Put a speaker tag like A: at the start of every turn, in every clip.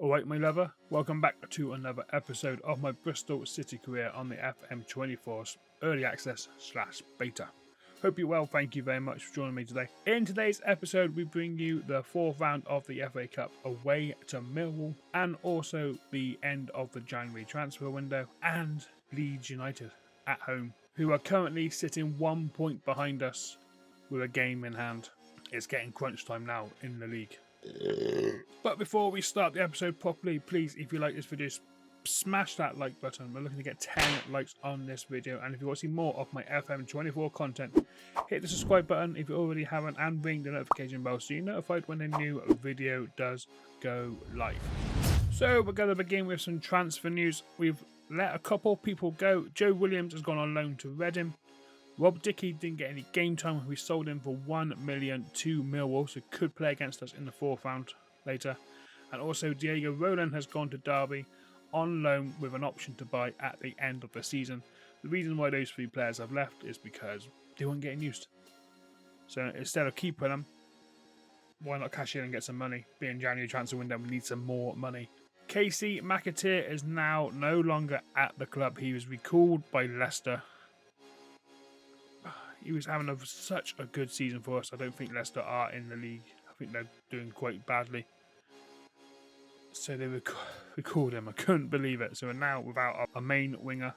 A: Alright, my lover, welcome back to another episode of my Bristol City career on the FM24's Early Access / Beta. Hope you're well, thank you very much for joining me today. In today's episode, we bring you the fourth round of the FA Cup away to Millwall, and also the end of the January transfer window, and Leeds United at home, who are currently sitting 1 point behind us with a game in hand. It's getting crunch time now in the league. But before we start the episode properly, please, if you like this video, smash that like button. We're looking to get 10 likes on this video, and if you want to see more of my FM24 content, hit the subscribe button if you already haven't, and ring the notification bell so you're notified when a new video does go live. So we're going to begin with some transfer news. We've let a couple people go. Joe Williams has gone on loan to Reading. Rob Dickey didn't get any game time. We sold him for $1 million to Millwall, so could play against us in the fourth round later. And also Diego Roland has gone to Derby on loan with an option to buy at the end of the season. The reason why those three players have left is because they weren't getting used. So instead of keeping them, why not cash in and get some money? Being January transfer window, we need some more money. Casey McAteer is now no longer at the club. He was recalled by Leicester. He was having such a good season for us. I don't think Leicester are in the league. I think they're doing quite badly. So they recalled him. I couldn't believe it. So we're now without a main winger.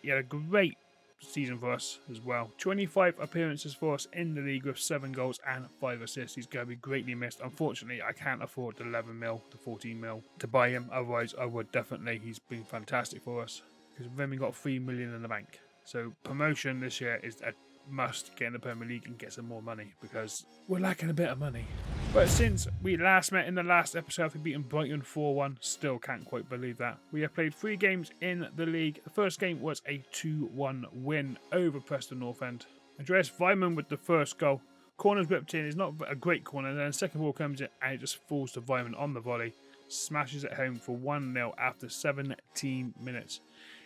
A: He had a great season for us as well. 25 appearances for us in the league with 7 goals and 5 assists. He's going to be greatly missed. Unfortunately, I can't afford the 11 mil to 14 mil to buy him. Otherwise, I would definitely. He's been fantastic for us. Because then we got 3 million in the bank. So promotion this year is a must. Get in the Premier League and get some more money because we're lacking a bit of money. But since we last met in the last episode, we've beaten Brighton 4-1. Still can't quite believe that. We have played 3 games in the league. The first game was a 2-1 win over Preston North End. Andreas Weimann with the first goal. Corner's whipped in. It's not a great corner. And then the second ball comes in and it just falls to Weimann on the volley. Smashes it home for 1-0 after 17 minutes.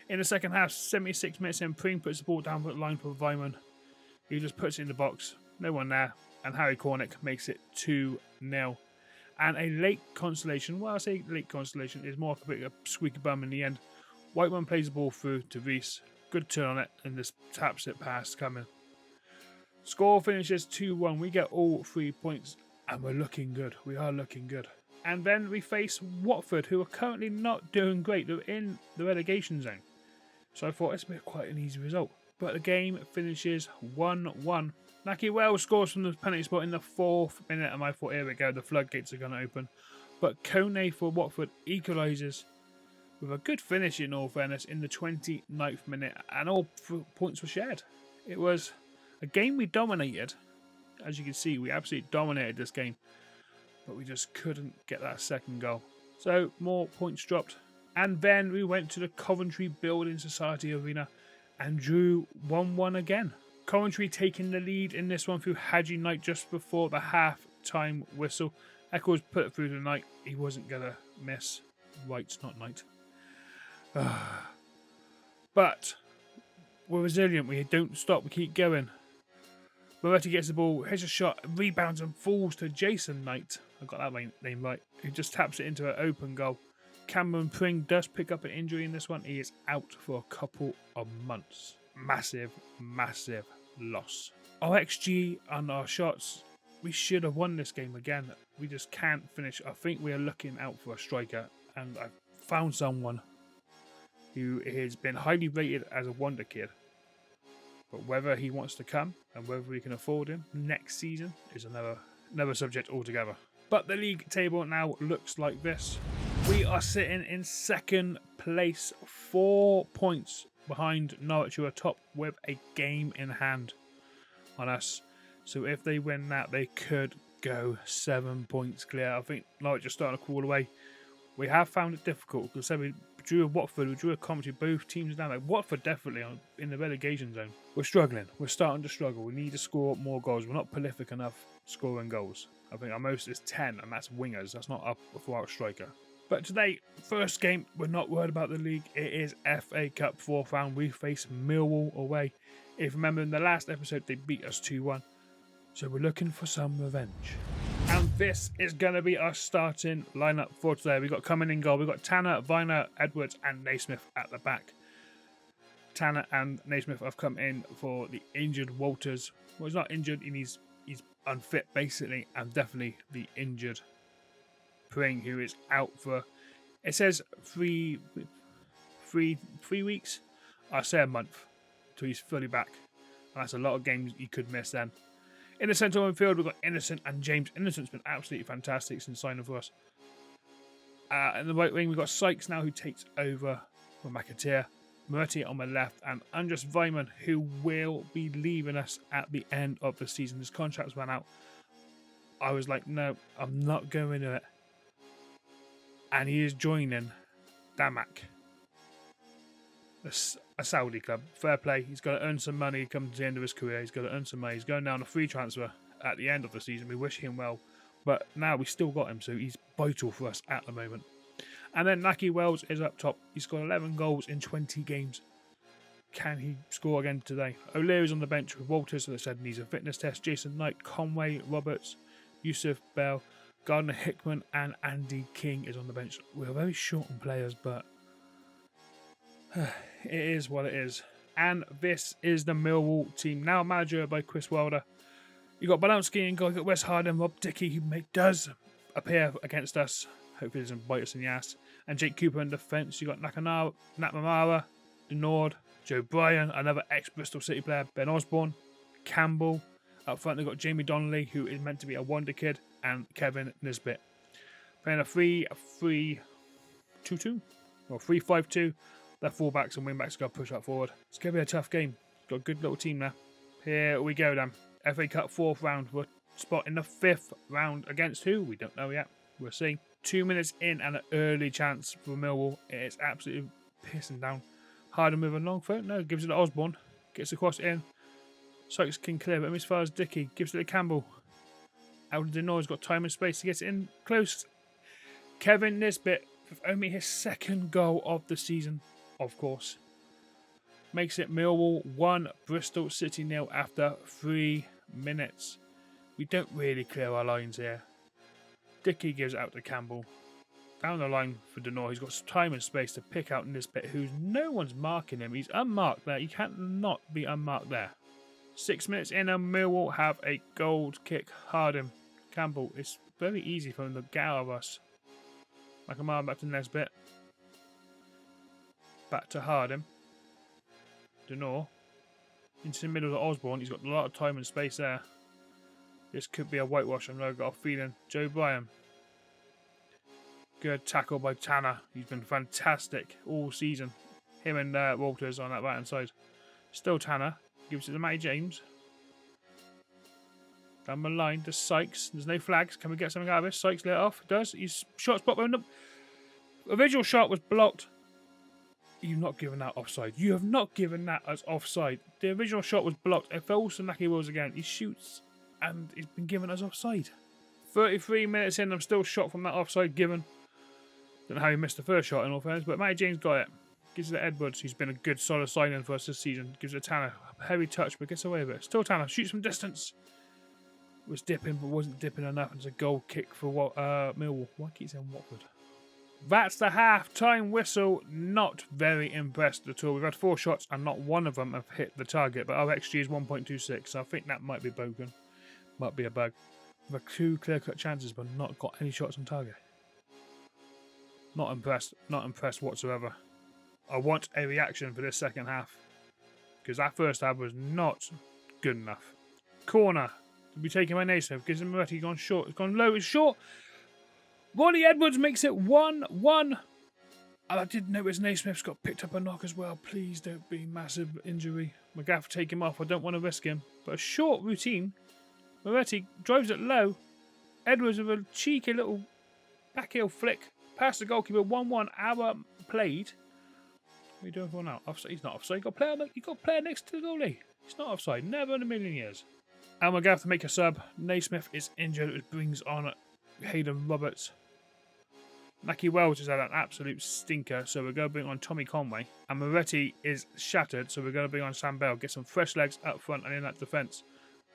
A: In the second half, 76 minutes in, Pring puts the ball down the line for Weimann. He just puts it in the box. No one there. And Harry Cornick makes it 2-0. And a late consolation. Well, I say late consolation. Is more like a bit of a squeaky bum in the end. Whiteman plays the ball through to Reese. Good turn on it. And just taps it past coming. Score finishes 2-1. We get all 3 points. And we're looking good. We are looking good. And then we face Watford, who are currently not doing great. They're in the relegation zone. So I thought it's been quite an easy result. But the game finishes 1-1. Naki Wells scores from the penalty spot in the 4th minute, and I thought, here we go, the floodgates are going to open. But Kone for Watford equalises with a good finish, in all fairness, in the 29th minute, and all points were shared. It was a game we dominated. As you can see, we absolutely dominated this game, but we just couldn't get that second goal. So, more points dropped. And then we went to the Coventry Building Society Arena and drew 1-1 again. Coventry taking the lead in this one through Haji Knight just before the half-time whistle. Eccles put it through the Knight. He wasn't going to miss. Right, not Knight. But we're resilient. We don't stop. We keep going. Moretti gets the ball, hits a shot, rebounds and falls to Jason Knight. I got that name right. He just taps it into an open goal. Cameron Pring does pick up an injury in this one. He is out for a couple of months. Massive, massive loss. Our XG and our shots, we should have won this game again. We just can't finish. I think we are looking out for a striker, and I've found someone who has been highly rated as a wonder kid. But whether he wants to come and whether we can afford him next season is another subject altogether. But the league table now looks like this. We are sitting in second place, 4 points behind Norwich, who are top with a game in hand on us. So if they win that, they could go 7 points clear. I think Norwich are starting to crawl away. We have found it difficult because we drew a Watford, we drew a Coventry, both teams down. Like Watford definitely in the relegation zone. We're struggling. We're starting to struggle. We need to score more goals. We're not prolific enough scoring goals. I think our most is 10, and that's wingers. That's not up for our striker. But today, first game, we're not worried about the league. It is FA Cup 4th round. We face Millwall away. If you remember in the last episode, they beat us 2-1. So we're looking for some revenge. And this is going to be our starting lineup for today. We've got coming in goal. We've got Tanner, Viner, Edwards, and Naismith at the back. Tanner and Naismith have come in for the injured Walters. Well, he's not injured. He's unfit, basically, and definitely the injured Pring, who is out for, it says, three weeks. I say a month till he's fully back. And that's a lot of games he could miss then. In the centre midfield, we've got Innocent and James. Innocent's been absolutely fantastic since signing for us. In the right wing, we've got Sykes now, who takes over from McAteer. Moretti on the left, and Andres Weimann, who will be leaving us at the end of the season. His contract's run out. I was like, no, I'm not going to it. And he is joining Damak, a Saudi club. Fair play. He's got to earn some money. Come to the end of his career, he's got to earn some money. He's going down a free transfer at the end of the season. We wish him well, but now we still got him, so he's vital for us at the moment. And then Naki Wells is up top. He's scored 11 goals in 20 games. Can he score again today? O'Leary's on the bench with Walters, so they said needs a fitness test. Jason Knight, Conway, Roberts, Yusuf Bell, Gardner Hickman, and Andy King is on the bench. We're very short on players, but it is what it is. And this is the Millwall team, now managed by Chris Wilder. You got Balonsky and got Wes Harden, Rob Dickey, who does appear against us. Hopefully he doesn't bite us in the ass. And Jake Cooper in defence. You got Nakmamara, Denord, Joe Bryan, another ex-Bristol City player, Ben Osborne, Campbell. Up front they've got Jamie Donnelly, who is meant to be a wonder kid, and Kevin Nisbet. Playing a 3-3-2-2, or 3-5-2. Their fullbacks and wingbacks got to push up forward. It's going to be a tough game. Got a good little team there. Here we go then. FA Cup 4th round. We're spot in the 5th round against who? We don't know yet. We'll see. 2 minutes in and an early chance for Millwall. It is absolutely pissing down. Harden with a long throw. No, gives it to Osborne. Gets across in. Sykes can clear, but as far as Dickey. Gives it to Campbell. Out of Denoy's got time and space to get it in close. Kevin Nisbet, with only his 2nd goal of the season, of course, makes it Millwall 1, Bristol City 0 after 3 minutes. We don't really clear our lines here. Dickey gives it out to Campbell. Down the line for Denoy. He's got time and space to pick out Nisbet, who's no one's marking him. He's unmarked there. He can't not be unmarked there. 6 minutes in and Millwall have a gold kick. Harden. Campbell. It's very easy for him to get out of us. Nakamara back to Nisbet. Back to Harden. Denoy. Into the middle of Osborne. He's got a lot of time and space there. This could be a whitewash. I've got a feeling. Joe Bryan. Good tackle by Tanner. He's been fantastic all season. Him and Walters on that right hand side. Still Tanner. Gives it to Matty James. Down the line to Sykes. There's no flags. Can we get something out of this? Sykes lit off. Does. His shot's blocked. The original shot was blocked. You've not given that offside. You have not given that as offside. The original shot was blocked. It falls to Naki Wills again. He shoots and he's been given as offside. 33 minutes in, I'm still shocked from that offside given. Don't know how he missed the first shot in all fairness, but Matty James got it. Gives it to Edwards, who's been a good solid signing for us this season. Gives it to Tanner. Heavy touch, but gets away with it. Still Tanner. Shoots from distance. Was dipping, but wasn't dipping enough. It's a goal kick for Millwall. Why keep saying Watford? That's the half-time whistle. Not very impressed at all. We've had 4 shots and not one of them have hit the target, but our XG is 1.26, so I think that might be broken. Might be a bug. We've had 2 clear-cut chances, but not got any shots on target. Not impressed. Not impressed whatsoever. I want a reaction for this second half, because that first half was not good enough. Corner to be taken by Naismith. Gives him Moretti. Gone short. It's gone low. It's short. Ronnie Edwards makes it 1-1. And I did notice Naismith's got picked up a knock as well. Please don't be massive injury. McGaff take him off. I don't want to risk him. But a short routine. Moretti drives it low. Edwards with a cheeky little backheel flick. Past the goalkeeper. 1-1. Hour played. What are you doing for now? Offside? He's not offside. You've got a player next to the goalie. He's not offside. Never in a million years. And McGaff to make a sub. Naismith is injured, which brings on Hayden Roberts. Naki Wells has had an absolute stinker, so we're going to bring on Tommy Conway. And Moretti is shattered, so we're going to bring on Sam Bell. Get some fresh legs up front and in that defence.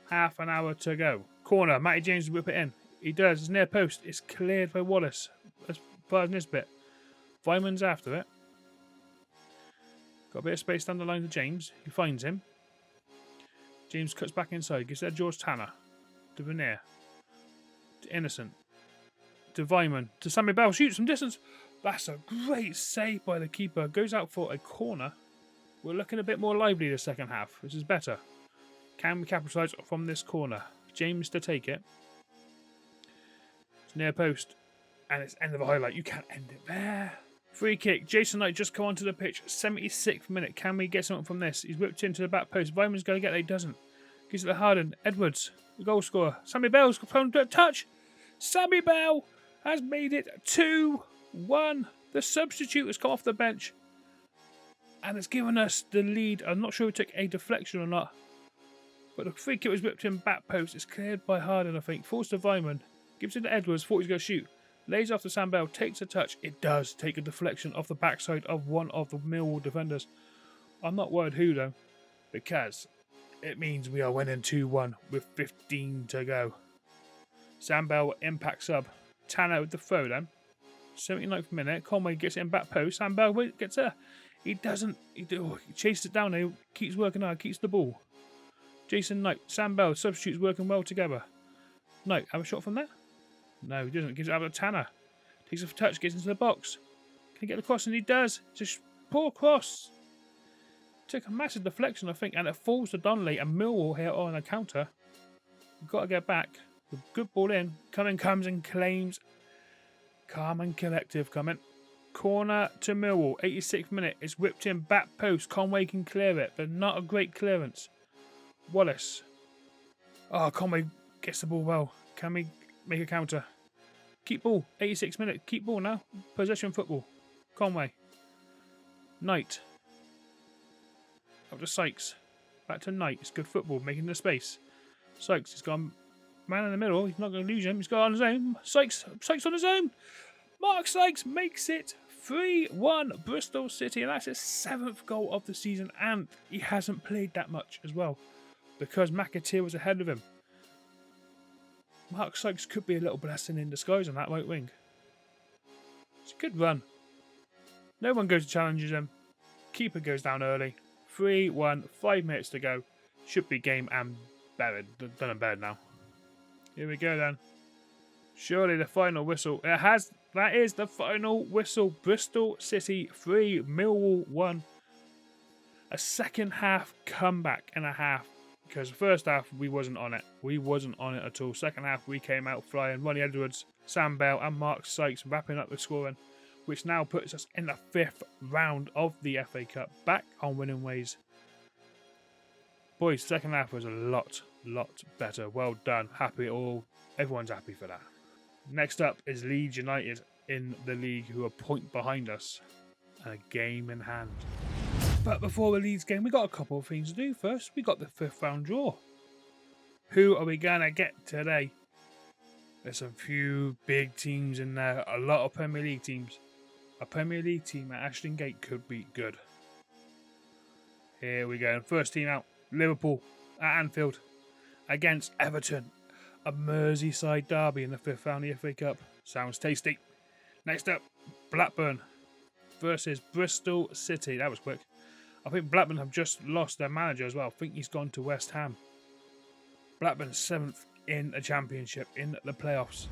A: Half an hour to go. Corner. Matty James will whip it in. He does. It's near post. It's cleared by Wallace. As far as this bit. Vyman's after it. Got a bit of space down the line to James. He finds him. James cuts back inside. Gives that George Tanner. To Veneer. To Innocent. To Vyman. To Sammy Bell. Shoots from distance. That's a great save by the keeper. Goes out for a corner. We're looking a bit more lively the second half, which is better. Can we capitalise from this corner? James to take it. It's near post. And it's end of a highlight. You can't end it there. Free kick. Jason Knight just come onto the pitch. 76th minute. Can we get something from this? He's whipped into the back post. Vyman's going to get it. He doesn't. Gives it to Harden. Edwards, the goal scorer. Sammy Bell's phone touch. Sammy Bell has made it 2-1. The substitute has come off the bench. And it's given us the lead. I'm not sure we took a deflection or not. But the free kick was whipped in back post. It's cleared by Harden, I think. Falls to Vyman. Gives it to Edwards. Thought he was going to shoot. Lays off to Sam Bell. Takes a touch. It does take a deflection off the backside of one of the Millwall defenders. I'm not worried who, though. Because it means we are winning 2-1 with 15 to go. Sam Bell impact sub. Tanner with the throw then. 79th minute. Conway gets it in back post. Sam Bell gets it. He doesn't. He chases it down. He keeps working hard. Keeps the ball. Jason Knight. Sam Bell. Substitutes working well together. Knight. Have a shot from there? No, he doesn't. Gives it out to Tanner. Takes a touch. Gets into the box. Can he get the cross? And he does. Just poor cross. Took a massive deflection, I think. And it falls to Donnelly. And Millwall here on a counter. We've got to get back. Good ball in. Cumming comes and claims. Calm and collective coming. Corner to Millwall. 86th minute. It's whipped in back post. Conway can clear it, but not a great clearance. Wallace. Oh, Conway gets the ball well. Can we make a counter? Keep ball. 86th minute. Keep ball now. Possession football. Conway. Knight. Up to Sykes. Back to Knight. It's good football. Making the space. Sykes has gone man in the middle. He's not going to lose him. He's got on his own. Sykes on his own. Mark Sykes makes it 3-1 Bristol City, and that's his 7th goal of the season, and he hasn't played that much as well because McAteer was ahead of him. Mark Sykes could be a little blessing in disguise on that right wing. It's a good run. No one goes to challenges him. Keeper goes down early. 3-1, 5 minutes to go. Should be game and buried. Done and buried now. Here we go then. Surely the final whistle. That is the final whistle. Bristol City 3, Millwall 1. A second half comeback and a half. Because the first half we wasn't on it. We wasn't on it at all. Second half we came out flying. Ronnie Edwards, Sam Bell and Mark Sykes wrapping up the scoring. Which now puts us in the 5th round of the FA Cup. Back on winning ways. Boys, second half was a lot better. Well done. Happy all. Everyone's happy for that. Next up is Leeds United in the league, who are a point behind us and a game in hand. But before the Leeds game, we got a couple of things to do. First, we got the 5th round draw. Who are we going to get today? There's a few big teams in there, a lot of Premier League teams. A Premier League team at Ashton Gate could be good. Here we go. First team out, Liverpool at Anfield against Everton. A Merseyside derby in the 5th round of the FA Cup. Sounds tasty. Next up, Blackburn versus Bristol City. That was quick. I think Blackburn have just lost their manager as well. I think he's gone to West Ham. Blackburn 7th in the Championship, in the playoffs.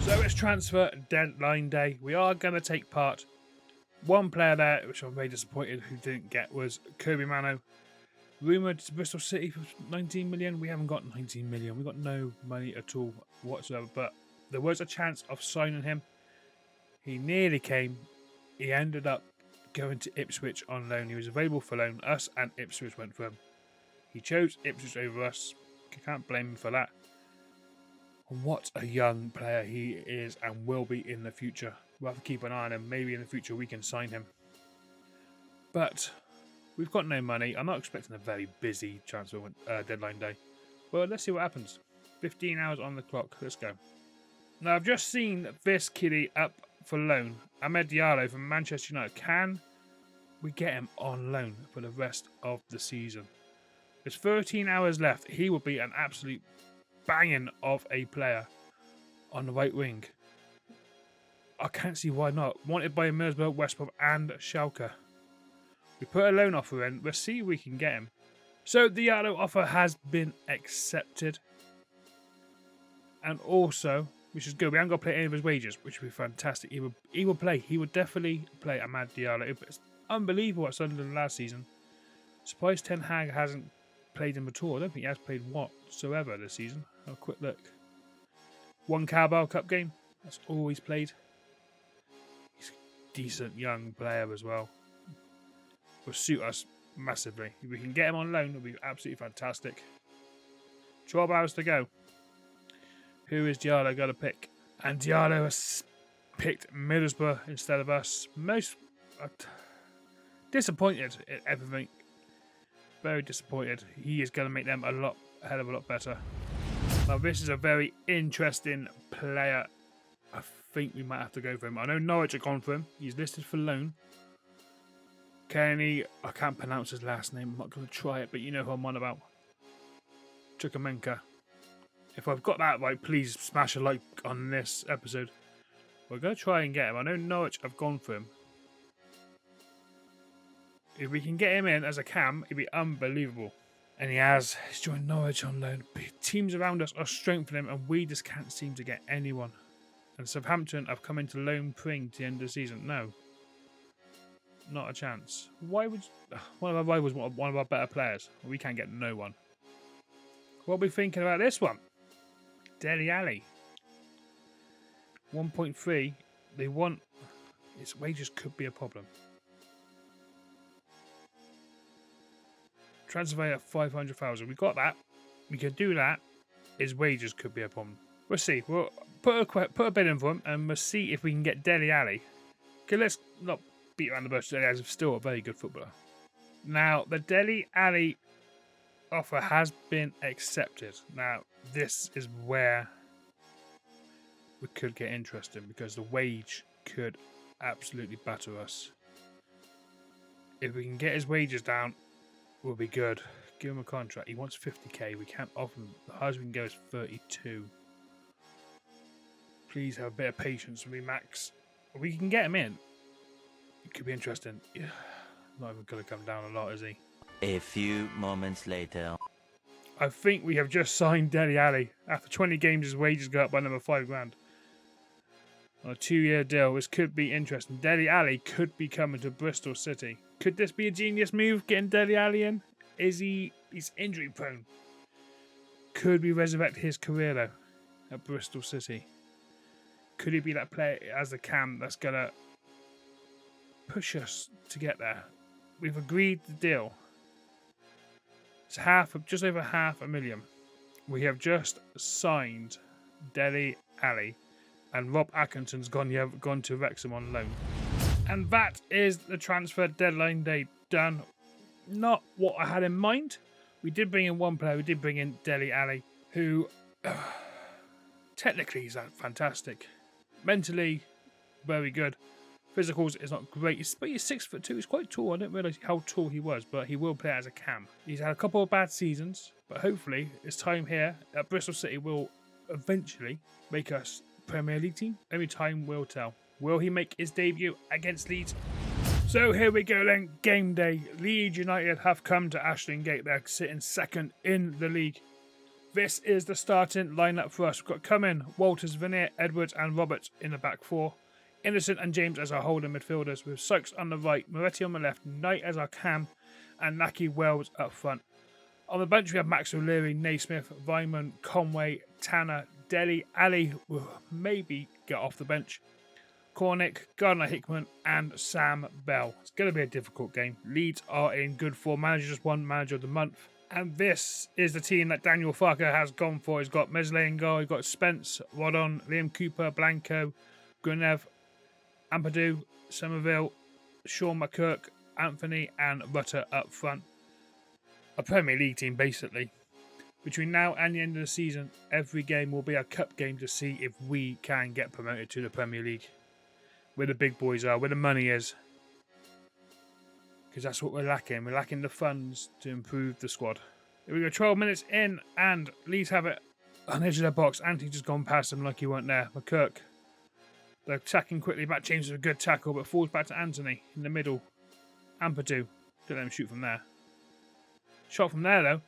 A: So it's transfer deadline day. We are going to take part. One player there, which I'm very disappointed who didn't get, was Kirby Mano. Rumoured to Bristol City for 19 million. We haven't got 19 million. We've got no money at all whatsoever. But there was a chance of signing him. He nearly came. He ended up going to Ipswich on loan. He was available for loan. Us and Ipswich went for him. He chose Ipswich over us. Can't blame him for that. And what a young player he is and will be in the future. We'll have to keep an eye on him. Maybe in the future we can sign him. But we've got no money. I'm not expecting a very busy transfer deadline day. Well, let's see what happens. 15 hours on the clock. Let's go. Now, I've just seen this kiddie up for loan. Ahmed Diallo from Manchester United. Can we get him on loan for the rest of the season? There's 13 hours left. He will be an absolute banging of a player on the right wing. I can't see why not. Wanted by Middlesbrough, West Brom and Schalke. We put a loan offer in. We'll see if we can get him. So the Diallo offer has been accepted. And also, which is good, we haven't got to pay any of his wages, which would be fantastic. He will play. He would definitely play Amad Diallo. It's unbelievable what Sunderland last season. Surprised Ten Hag hasn't played him at all. I don't think he has played whatsoever this season. Have a quick look. One Carabao Cup game. That's all he's played. He's a decent young player as well. Will suit us massively. If we can get him on loan, it'll be absolutely fantastic. 12 hours to go. Who is Diallo going to pick? And Diallo has picked Middlesbrough instead of us. Most disappointed in everything. Very disappointed. He is going to make them a hell of a lot better. Now this is a very interesting player. I think we might have to go for him. I know Norwich are gone for him. He's listed for loan. Kenny, I can't pronounce his last name. I'm not going to try it, but you know who I'm on about. Chukwuemeka. If I've got that right, please smash a like on this episode. We're going to try and get him. I know Norwich have gone for him. If we can get him in as a cam, it'd be unbelievable. And he has. He's joined Norwich on loan. Teams around us are strengthening him, and we just can't seem to get anyone. And Southampton have come into loan Pring to the end of the season. No. Not a chance. Why would one of our rivals want one of our better players? We can't get no one. What are we thinking about this one? Dele Alli. 1.3. They want... His wages could be a problem. Transfer value at 500,000. We got that. We can do that. His wages could be a problem. We'll see. We'll put a bid in for him, and we'll see if we can get Dele Alli. Okay, let's not beat around the bush. Dele Alli is still a very good footballer. Now, the Dele Alli offer has been accepted. Now, this is where we could get interesting, because the wage could absolutely batter us. If we can get his wages down, we'll be good. Give him a contract. He wants 50k. We can't offer him. The highest we can go is 32. Please have a bit of patience with me, Max. We can get him in. It could be interesting. Yeah, not even going to come down a lot, is he?
B: A few moments later.
A: I think we have just signed Dele Alli. After 20 games, his wages go up by another $5,000. On a 2-year deal, this could be interesting. Dele Alli could be coming to Bristol City. Could this be a genius move, getting Dele Alli in? He's injury prone. Could we resurrect his career, though, at Bristol City? Could he be that player as a cam that's going to push us to get there? We've agreed the deal. It's just over $500,000. We have just signed Dele Alli, and Rob Atkinson's gone to Wrexham on loan. And that is the transfer deadline day done. Not what I had in mind. We did bring in one player. We did bring in Dele Alli, who technically is fantastic. Mentally, very good. Physicals is not great. But he's 6'2". He's quite tall. I didn't realise how tall he was, but he will play as a cam. He's had a couple of bad seasons, but hopefully his time here at Bristol City will eventually make us Premier League team. Only time will tell. Will he make his debut against Leeds? So here we go then. Game day. Leeds United have come to Ashton Gate. They're sitting second in the league. This is the starting lineup for us. We've got Cumming, Walters, Veneer, Edwards and Roberts in the back four. Innocent and James as our holding midfielders, with Sykes on the right, Moretti on the left, Knight as our cam, and Naki Wells up front. On the bench we have Max O'Leary, Naismith, Vyman, Conway, Tanner, Dele Alli will maybe get off the bench, Cornick, Gardner Hickman and Sam Bell. It's going to be a difficult game. Leeds are in good form. Manager just won Manager of the Month. And this is the team that Daniel Farker has gone for. He's got Mesley in goal, he's got Spence, Rodon, Liam Cooper, Blanco, Grunev, Ampadu, Somerville, Sean McKirk, Anthony and Rutter up front. A Premier League team basically. Between now and the end of the season, every game will be a cup game to see if we can get promoted to the Premier League. Where the big boys are, where the money is. Because that's what we're lacking. We're lacking the funds to improve the squad. Here we go, 12 minutes in and Leeds have it. on the edge of their box. Anthony just gone past him like he weren't there. McKirk. They're attacking quickly. Back James with a good tackle, but falls back to Anthony in the middle. Ampadu. Don't let him shoot from there. Shot from there, though.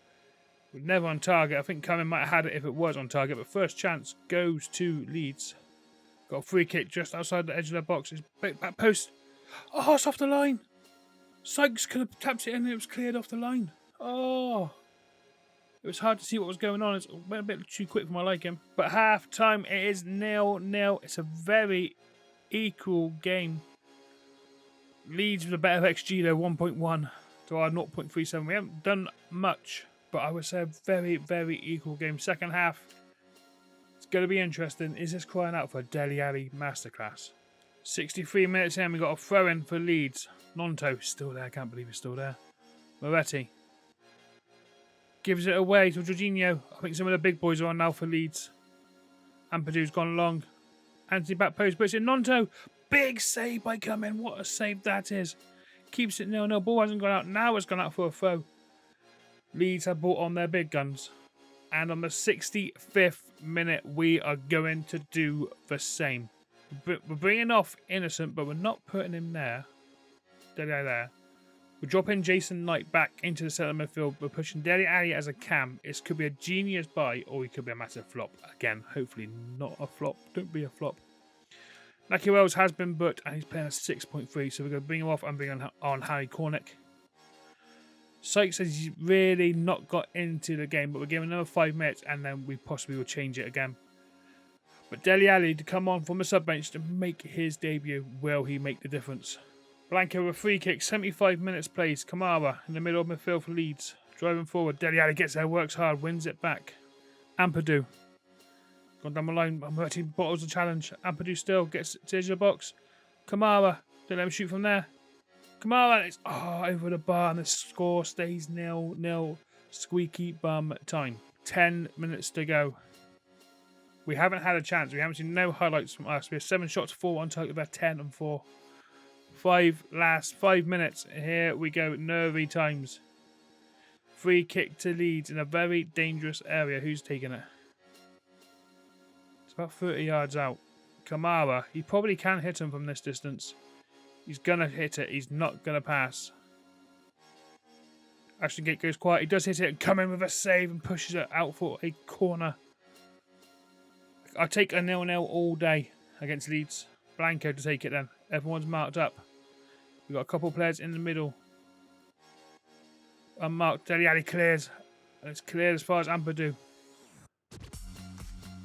A: Never on target. I think Cumming might have had it if it was on target, but first chance goes to Leeds. Got a free kick just outside the edge of their box. It's back post. Oh, it's off the line. Sykes could have tapped it in and it was cleared off the line. Oh. It was hard to see what was going on. It went a bit too quick for my liking. But half time, it is 0-0. It's a very equal game. Leeds with a better XG though, 1.1 to our 0.37. We haven't done much, but I would say a very, very equal game. Second half, it's going to be interesting. Is this crying out for a Dele Alli masterclass? 63 minutes in, we got a throw in for Leeds. Nonto still there. I can't believe he's still there. Moretti gives it away to Jorginho. I think some of the big boys are on now for Leeds. Ampadu's gone long. Anthony back post, but it's in Nonto. Big save by Cumming. What a save that is. Keeps it 0-0. Ball hasn't gone out. Now it's gone out for a throw. Leeds have brought on their big guns. And on the 65th minute, we are going to do the same. We're bringing off Innocent, but we're not putting him there. There. We're dropping Jason Knight back into the centre midfield. We're pushing Dele Alli as a cam. It could be a genius buy, or it could be a massive flop. Again, hopefully not a flop. Don't be a flop. Naki Wells has been booked, and he's playing a 6.3, so we're going to bring him off and bring on Harry Cornick. Sykes says he's really not got into the game, but we're giving another 5 minutes, and then we possibly will change it again. But Dele Alli to come on from the sub-bench to make his debut. Will he make the difference? Blanco with a free kick, 75 minutes plays. Kamara in the middle of midfield for Leeds. Driving forward, Dele Alli gets there, works hard, wins it back. Ampadu. Gone down the line, Moretti bottles the challenge. Ampadu still gets to the box. Kamara, don't let him shoot from there. Kamara, it's over the bar and the score stays 0-0. Squeaky bum time. 10 minutes to go. We haven't had a chance. We haven't seen no highlights from us. We have 7 shots, 4 on target. We've had 10 and 4. Last 5 minutes. Here we go. Nervy times. Free kick to Leeds in a very dangerous area. Who's taking it? It's about 30 yards out. Kamara. He probably can hit him from this distance. He's going to hit it. He's not going to pass. Ashton Gate goes quiet. He does hit it and come in with a save and pushes it out for a corner. I'll take a 0-0 all day against Leeds. Blanco to take it then. Everyone's marked up. We've got a couple of players in the middle. Unmarked. Dele Alli clears. And it's cleared as far as Ampadu.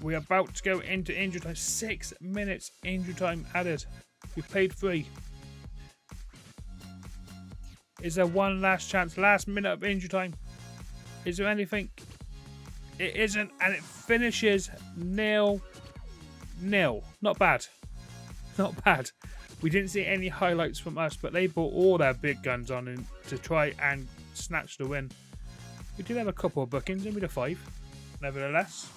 A: We're about to go into injury time. 6 minutes injury time added. We've played 3. Is there one last chance? Last minute of injury time. Is there anything? It isn't. And it finishes 0-0. Not bad. Not bad. We didn't see any highlights from us, but they brought all their big guns on in to try and snatch the win. We did have a couple of bookings, and we had 5. Nevertheless,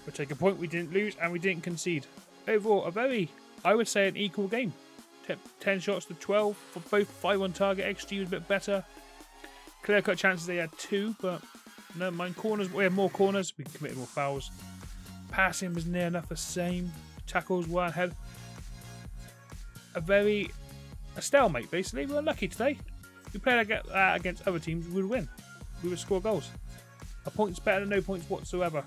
A: we'll take a point. We didn't lose, and we didn't concede. Overall, a very, I would say, an equal game. 10 shots to 12 for both. 5 on target. XG was a bit better. Clear-cut chances, they had 2, but never mind. Corners, we had more corners. We committed more fouls. Passing was near enough the same. Tackles were ahead. A stalemate, basically. We were lucky today. If we played against other teams, we would win. We would score goals. A point's better than no points whatsoever.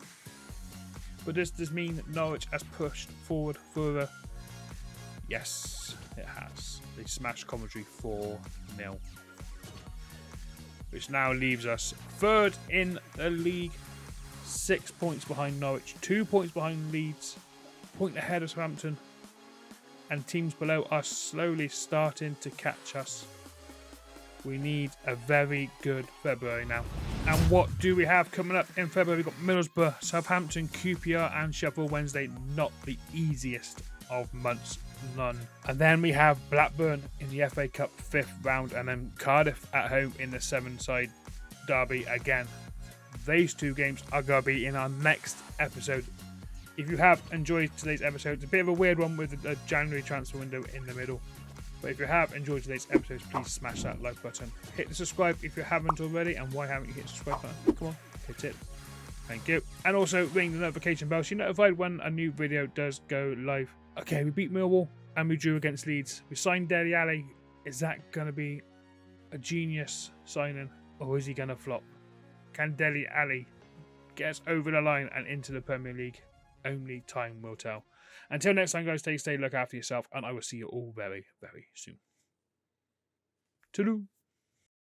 A: But does this mean Norwich has pushed forward further? Yes, it has. They smashed Coventry 4-0. Which now leaves us 3rd in the league. 6 points behind Norwich. 2 points behind Leeds. A point ahead of Southampton. And teams below are slowly starting to catch us. We need a very good February now. And what do we have coming up in February? We've got Middlesbrough, Southampton, QPR and Sheffield Wednesday. Not the easiest of months, none. And then we have Blackburn in the FA Cup 5th round. And then Cardiff at home in the 7-side derby again. These 2 games are going to be in our next episode. If you have enjoyed today's episode, it's a bit of a weird one with a January transfer window in the middle. But if you have enjoyed today's episode, please smash that like button. Hit the subscribe if you haven't already. And why haven't you hit the subscribe button? Come on, hit it. Thank you. And also ring the notification bell so you're notified when a new video does go live. Okay, we beat Millwall and we drew against Leeds. We signed Dele Alli. Is that going to be a genius signing, or is he going to flop? Can Dele Alli get us over the line and into the Premier League? Only time will tell. Until next time, guys, stay, look after yourself, and I will see you all very, very soon. Toodaloo.